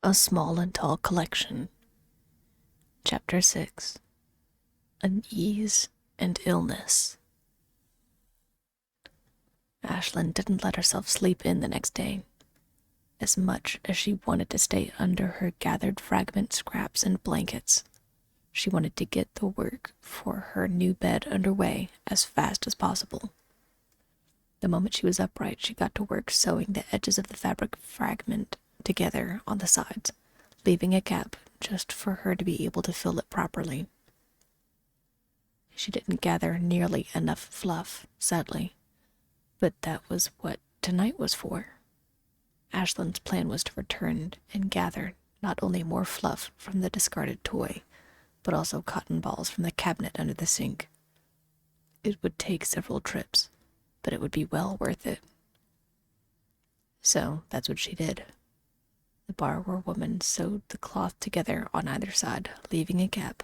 A Small and Tall Collection. Chapter 6. Unease and Illness. Ashlynn didn't let herself sleep in the next day. As much as she wanted to stay under her gathered fragment scraps and blankets, she wanted to get the work for her new bed underway as fast as possible. The moment she was upright, she got to work sewing the edges of the fabric fragment together on the sides, leaving a gap just for her to be able to fill it properly. She didn't gather nearly enough fluff, sadly, but that was what tonight was for. Ashlynn's plan was to return and gather not only more fluff from the discarded toy, but also cotton balls from the cabinet under the sink. It would take several trips, but it would be well worth it. So that's what she did. The borrower woman sewed the cloth together on either side, leaving a gap,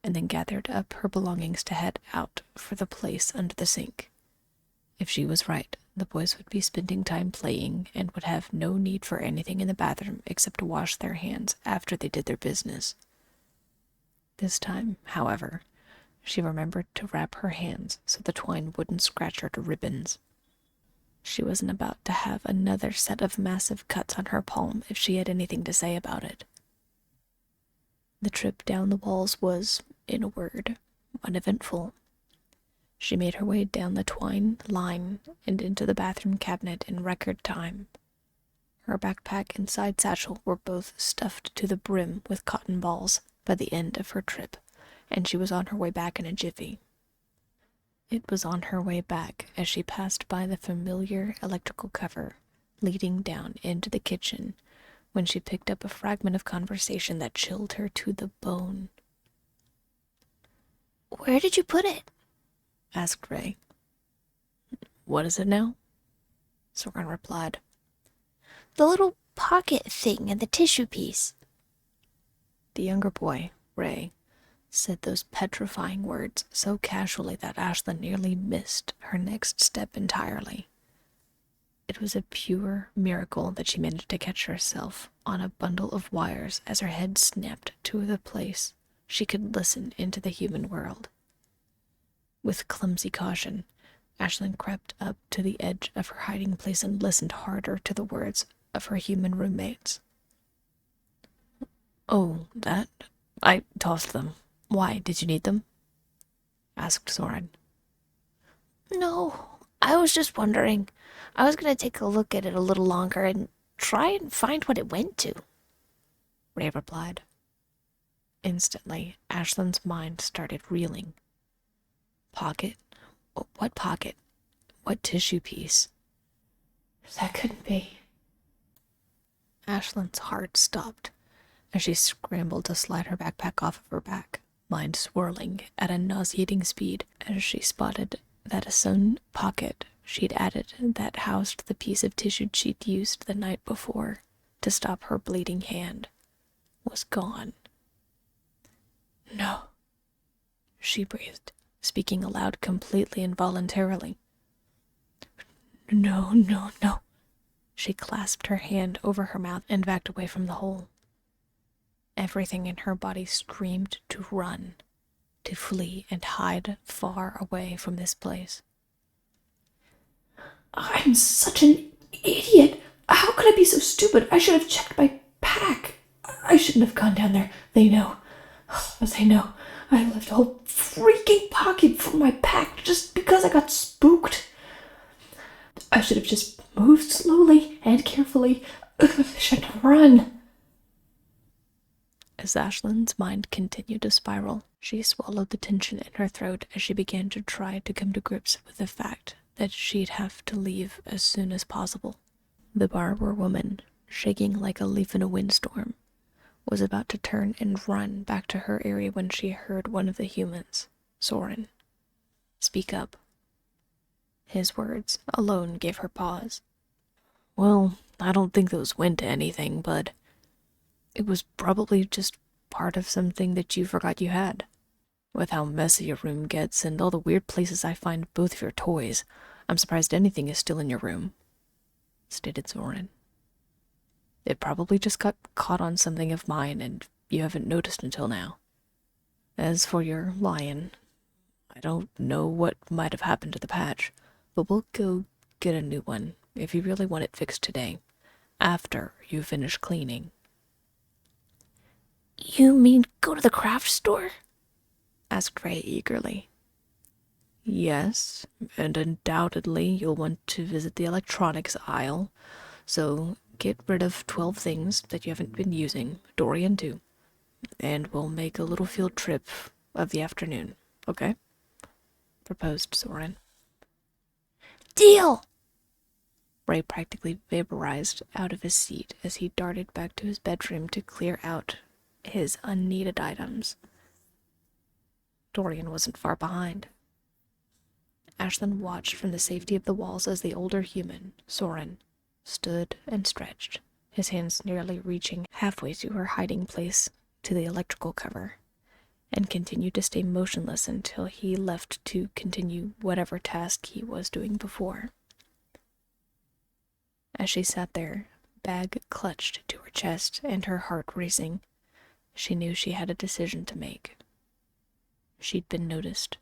and then gathered up her belongings to head out for the place under the sink. If she was right, the boys would be spending time playing and would have no need for anything in the bathroom except to wash their hands after they did their business. This time, however, she remembered to wrap her hands so the twine wouldn't scratch her to ribbons. She wasn't about to have another set of massive cuts on her palm if she had anything to say about it. The trip down the walls was, in a word, uneventful. She made her way down the twine line and into the bathroom cabinet in record time. Her backpack and side satchel were both stuffed to the brim with cotton balls by the end of her trip, and she was on her way back in a jiffy. It was on her way back as she passed by the familiar electrical cover leading down into the kitchen when she picked up a fragment of conversation that chilled her to the bone. "Where did you put it?" asked Ray. "What is it now?" Soren replied. "The little pocket thing and the tissue piece." The younger boy, Ray, said those petrifying words so casually that Ashlynn nearly missed her next step entirely. It was a pure miracle that she managed to catch herself on a bundle of wires as her head snapped to the place she could listen into the human world. With clumsy caution, Ashlynn crept up to the edge of her hiding place and listened harder to the words of her human roommates. "Oh, that? I tossed them. Why, did you need them?" asked Soren. "No, I was just wondering. I was going to take a look at it a little longer and try and find what it went to," Ray replied. Instantly, Ashlynn's mind started reeling. Pocket? What pocket? What tissue piece? That couldn't be. Ashlynn's heart stopped as she scrambled to slide her backpack off of her back, mind swirling at a nauseating speed as she spotted that a sewn pocket she'd added that housed the piece of tissue she'd used the night before to stop her bleeding hand was gone. "No," she breathed, speaking aloud completely involuntarily. "No, no, no." She clasped her hand over her mouth and backed away from the hole. Everything in her body screamed to run, to flee and hide far away from this place. "I'm such an idiot. How could I be so stupid? I should have checked my pack. I shouldn't have gone down there. They know. They know. I left a whole freaking pocket for my pack just because I got spooked. I should have just moved slowly and carefully. I shouldn't have run." As Ashlynn's mind continued to spiral, she swallowed the tension in her throat as she began to try to come to grips with the fact that she'd have to leave as soon as possible. The borrower woman, shaking like a leaf in a windstorm, was about to turn and run back to her area when she heard one of the humans, Soren, speak up. His words alone gave her pause. "Well, I don't think those went to anything, but it was probably just part of something that you forgot you had. With how messy your room gets and all the weird places I find both of your toys, I'm surprised anything is still in your room," stated Soren. It probably just got caught on something of mine and you haven't noticed until now. As for your lion, I don't know what might have happened to the patch, but we'll go get a new one if you really want it fixed today, after you finish cleaning. You mean go to the craft store? Asked Ray eagerly. Yes, and undoubtedly you'll want to visit the electronics aisle, so get rid of 12 things that you haven't been using, Dorian too, and we'll make a little field trip of the afternoon, okay? Proposed Soren. Deal! Ray practically vaporized out of his seat as he darted back to his bedroom to clear out his unneeded items. Dorian wasn't far behind. Ashlynn watched from the safety of the walls as the older human, Soren, stood and stretched, his hands nearly reaching halfway to her hiding place to the electrical cover, and continued to stay motionless until he left to continue whatever task he was doing before. As she sat there, bag clutched to her chest and her heart racing, she knew she had a decision to make. She'd been noticed.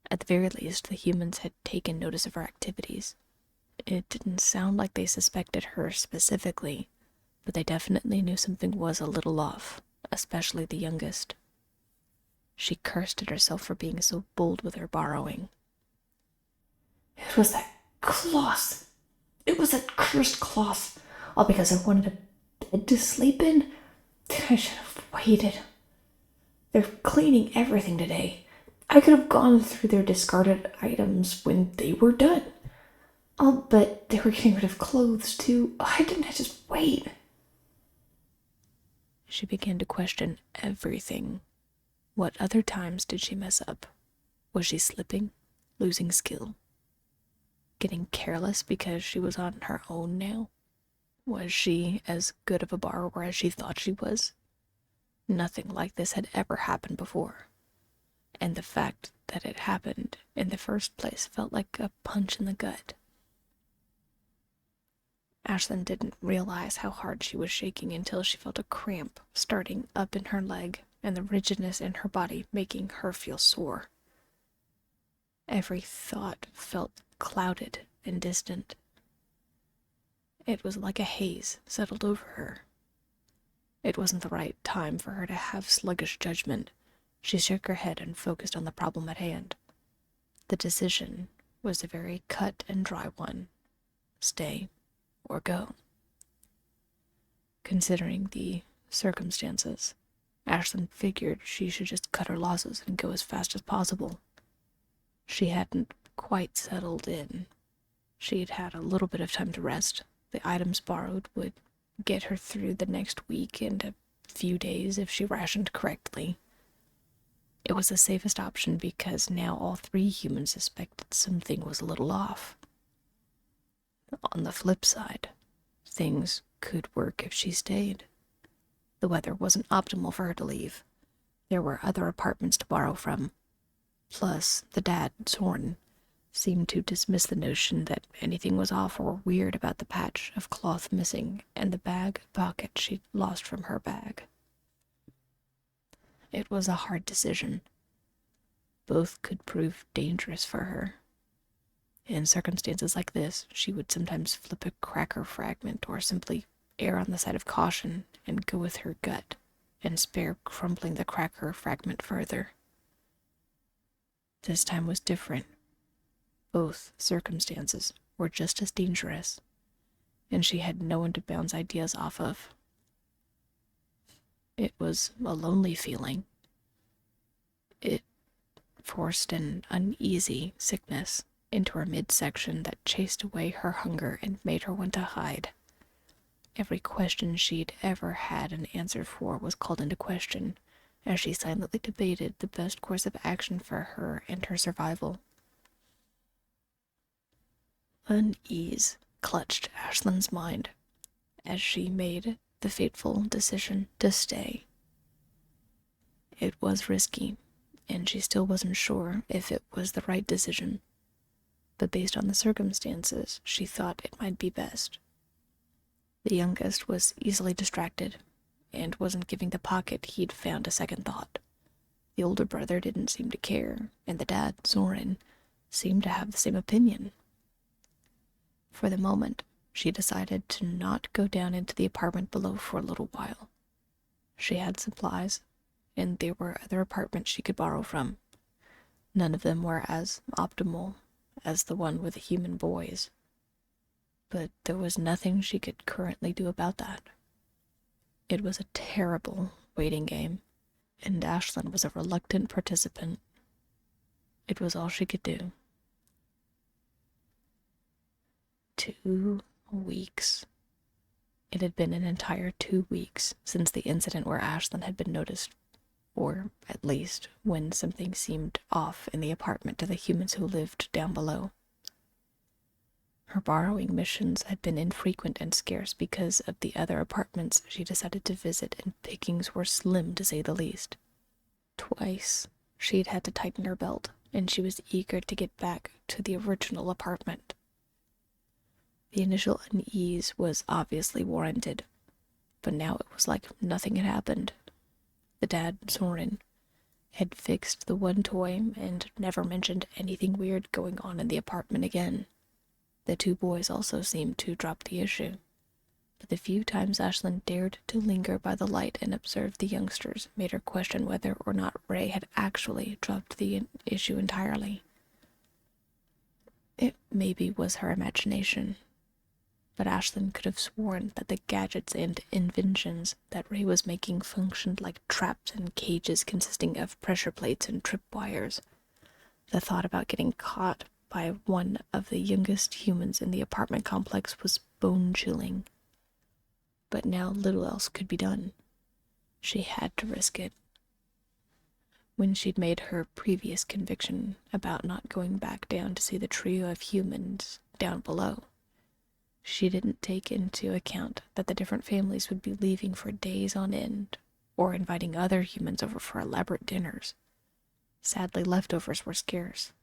At the very least, the humans had taken notice of her activities. It didn't sound like they suspected her specifically, but they definitely knew something was a little off, especially the youngest. She cursed at herself for being so bold with her borrowing. It was that cloth. It was that cursed cloth. All because I wanted a bed to sleep in? I should have waited. They're cleaning everything today. I could have gone through their discarded items when they were done. I'll bet they were getting rid of clothes too. Why didn't I just wait? She began to question everything. What other times did she mess up? Was she slipping? Losing skill? Getting careless because she was on her own now? Was she as good of a borrower as she thought she was? Nothing like this had ever happened before, and the fact that it happened in the first place felt like a punch in the gut. Ashlynn didn't realize how hard she was shaking until she felt a cramp starting up in her leg and the rigidness in her body making her feel sore. Every thought felt clouded and distant. It was like a haze settled over her. It wasn't the right time for her to have sluggish judgment. She shook her head and focused on the problem at hand. The decision was a very cut and dry one. Stay or go. Considering the circumstances, Ashlynn figured she should just cut her losses and go as fast as possible. She hadn't quite settled in. She'd had a little bit of time to rest. The items borrowed would get her through the next week and a few days if she rationed correctly. It was the safest option because now all three humans suspected something was a little off. On the flip side, things could work if she stayed. The weather wasn't optimal for her to leave. There were other apartments to borrow from. Plus, the dad, Soren, seemed to dismiss the notion that anything was off or weird about the patch of cloth missing and the bag pocket she'd lost from her bag. It was a hard decision. Both could prove dangerous for her. In circumstances like this, she would sometimes flip a cracker fragment or simply err on the side of caution and go with her gut and spare crumbling the cracker fragment further. This time was different. Both circumstances were just as dangerous, and she had no one to bounce ideas off of. It was a lonely feeling. It forced an uneasy sickness into her midsection that chased away her hunger and made her want to hide. Every question she'd ever had an answer for was called into question, as she silently debated the best course of action for her and her survival. Unease clutched Ashlynn's mind as she made the fateful decision to stay. It was risky, and she still wasn't sure if it was the right decision, but based on the circumstances, she thought it might be best. The youngest was easily distracted and wasn't giving the pocket he'd found a second thought. The older brother didn't seem to care, and the dad, Soren, seemed to have the same opinion. For the moment, she decided to not go down into the apartment below for a little while. She had supplies, and there were other apartments she could borrow from. None of them were as optimal as the one with the human boys, but there was nothing she could currently do about that. It was a terrible waiting game, and Ashlynn was a reluctant participant. It was all she could do. 2 weeks. It had been an entire 2 weeks since the incident where Ashlynn had been noticed, or at least when something seemed off in the apartment to the humans who lived down below. Her borrowing missions had been infrequent and scarce because of the other apartments she decided to visit, and pickings were slim to say the least. Twice she'd had to tighten her belt, and she was eager to get back to the original apartment. The initial unease was obviously warranted, but now it was like nothing had happened. The dad, Soren, had fixed the one toy and never mentioned anything weird going on in the apartment again. The 2 boys also seemed to drop the issue, but the few times Ashlynn dared to linger by the light and observe the youngsters made her question whether or not Ray had actually dropped the issue entirely. It maybe was her imagination, but Ashlynn could have sworn that the gadgets and inventions that Ray was making functioned like traps and cages consisting of pressure plates and tripwires. The thought about getting caught by one of the youngest humans in the apartment complex was bone-chilling. But now little else could be done. She had to risk it. When she'd made her previous conviction about not going back down to see the trio of humans down below, she didn't take into account that the different families would be leaving for days on end, or inviting other humans over for elaborate dinners. Sadly, leftovers were scarce,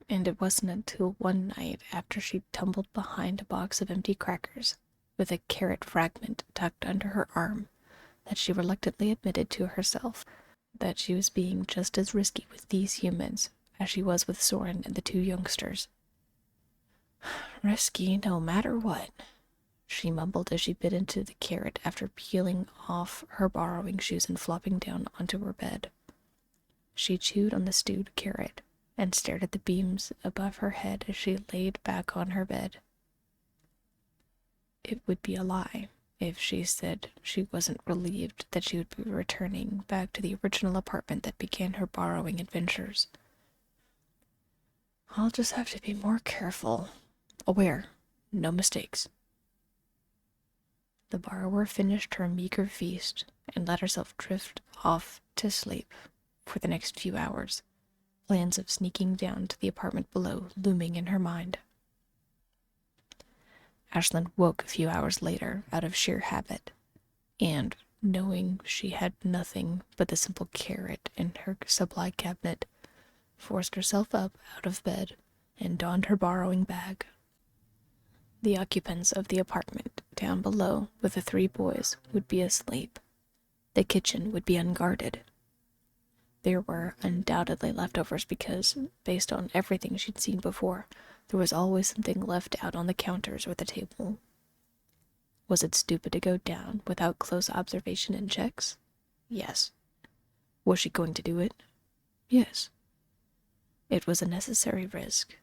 and it wasn't until one night after she tumbled behind a box of empty crackers, with a carrot fragment tucked under her arm, that she reluctantly admitted to herself that she was being just as risky with these humans as she was with Soren and the 2 youngsters. "Risky no matter what," she mumbled as she bit into the carrot after peeling off her borrowing shoes and flopping down onto her bed. She chewed on the stewed carrot and stared at the beams above her head as she laid back on her bed. It would be a lie if she said she wasn't relieved that she would be returning back to the original apartment that began her borrowing adventures. "I'll just have to be more careful. Aware, no mistakes." The borrower finished her meager feast and let herself drift off to sleep for the next few hours, plans of sneaking down to the apartment below looming in her mind. Ashlynn woke a few hours later out of sheer habit, and, knowing she had nothing but the simple carrot in her supply cabinet, forced herself up out of bed and donned her borrowing bag. The occupants of the apartment down below with the 3 boys would be asleep. The kitchen would be unguarded. There were undoubtedly leftovers because, based on everything she'd seen before, there was always something left out on the counters or the table. Was it stupid to go down without close observation and checks? Yes. Was she going to do it? Yes. It was a necessary risk.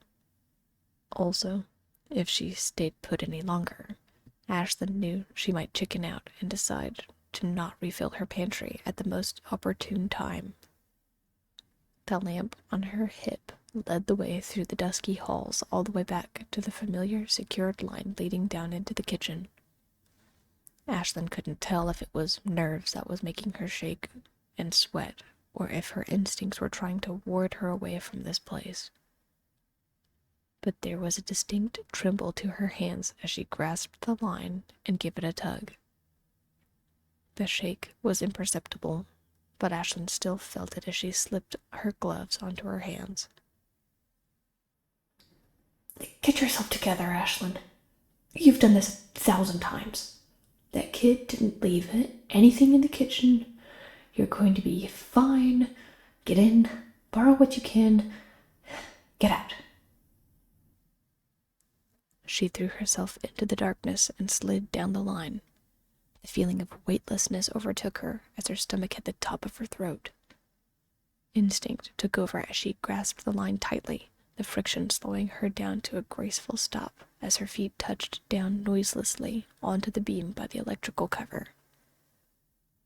Also, if she stayed put any longer, Ashlynn knew she might chicken out and decide to not refill her pantry at the most opportune time. The lamp on her hip led the way through the dusky halls all the way back to the familiar secured line leading down into the kitchen. Ashlynn couldn't tell if it was nerves that was making her shake and sweat, or if her instincts were trying to ward her away from this place. But there was a distinct tremble to her hands as she grasped the line and gave it a tug. The shake was imperceptible, but Ashlynn still felt it as she slipped her gloves onto her hands. "Get yourself together, Ashlynn. You've done this 1,000 times. That kid didn't leave anything in the kitchen. You're going to be fine. Get in, borrow what you can, get out. She threw herself into the darkness and slid down the line. The feeling of weightlessness overtook her as her stomach hit the top of her throat. Instinct took over as she grasped the line tightly, the friction slowing her down to a graceful stop as her feet touched down noiselessly onto the beam by the electrical cover.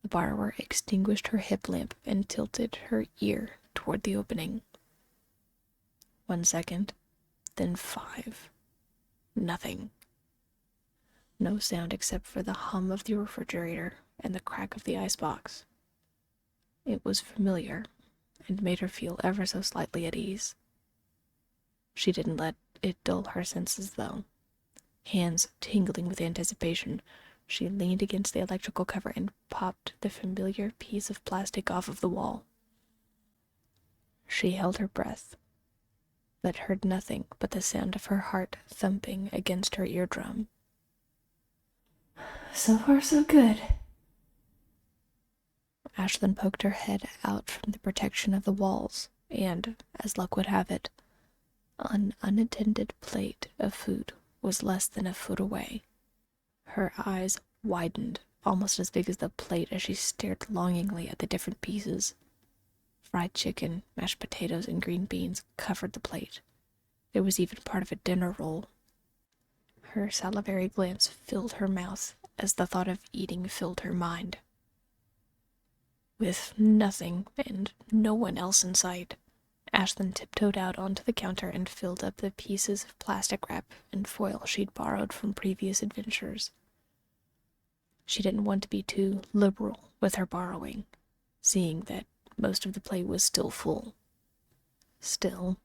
The borrower extinguished her hip lamp and tilted her ear toward the opening. 1 second, then 5. Nothing. No sound except for the hum of the refrigerator and the crack of the icebox. It was familiar and made her feel ever so slightly at ease. She didn't let it dull her senses, though. Hands tingling with anticipation, she leaned against the electrical cover and popped the familiar piece of plastic off of the wall. She held her breath, but heard nothing but the sound of her heart thumping against her eardrum. So far, so good. Ashlynn poked her head out from the protection of the walls, and, as luck would have it, an unattended plate of food was less than a foot away. Her eyes widened, almost as big as the plate, as she stared longingly at the different pieces. Fried chicken, mashed potatoes, and green beans covered the plate. There was even part of a dinner roll. Her salivary glance filled her mouth as the thought of eating filled her mind. With nothing and no one else in sight, Ashlynn tiptoed out onto the counter and filled up the pieces of plastic wrap and foil she'd borrowed from previous adventures. She didn't want to be too liberal with her borrowing, seeing that most of the plate was still full. Still,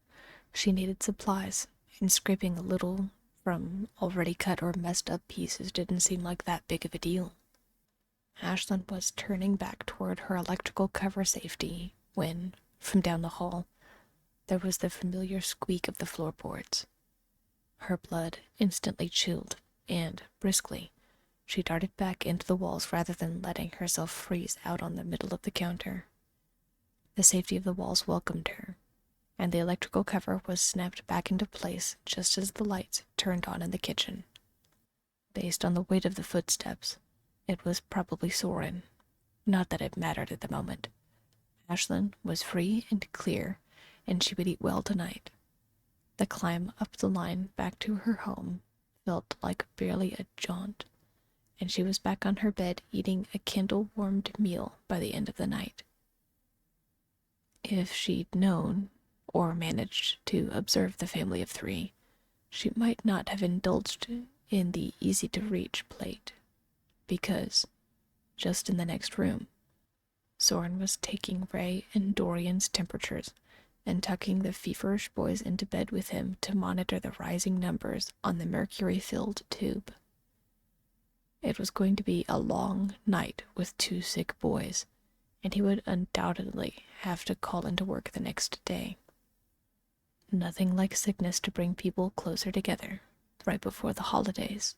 she needed supplies, and scraping a little from already cut or messed up pieces didn't seem like that big of a deal. Ashlynn was turning back toward her electrical cover safety when, from down the hall, there was the familiar squeak of the floorboards. Her blood instantly chilled, and, briskly, she darted back into the walls rather than letting herself freeze out on the middle of the counter. The safety of the walls welcomed her, and the electrical cover was snapped back into place just as the lights turned on in the kitchen. Based on the weight of the footsteps, it was probably Soren. Not that it mattered at the moment. Ashlynn was free and clear, and she would eat well tonight. The climb up the line back to her home felt like barely a jaunt, and she was back on her bed eating a candle-warmed meal by the end of the night. If she'd known, or managed to observe the family of 3, she might not have indulged in the easy-to-reach plate, because, just in the next room, Soren was taking Ray and Dorian's temperatures and tucking the feverish boys into bed with him to monitor the rising numbers on the mercury-filled tube. It was going to be a long night with 2 sick boys, and he would undoubtedly have to call into work the next day. Nothing like sickness to bring people closer together right before the holidays.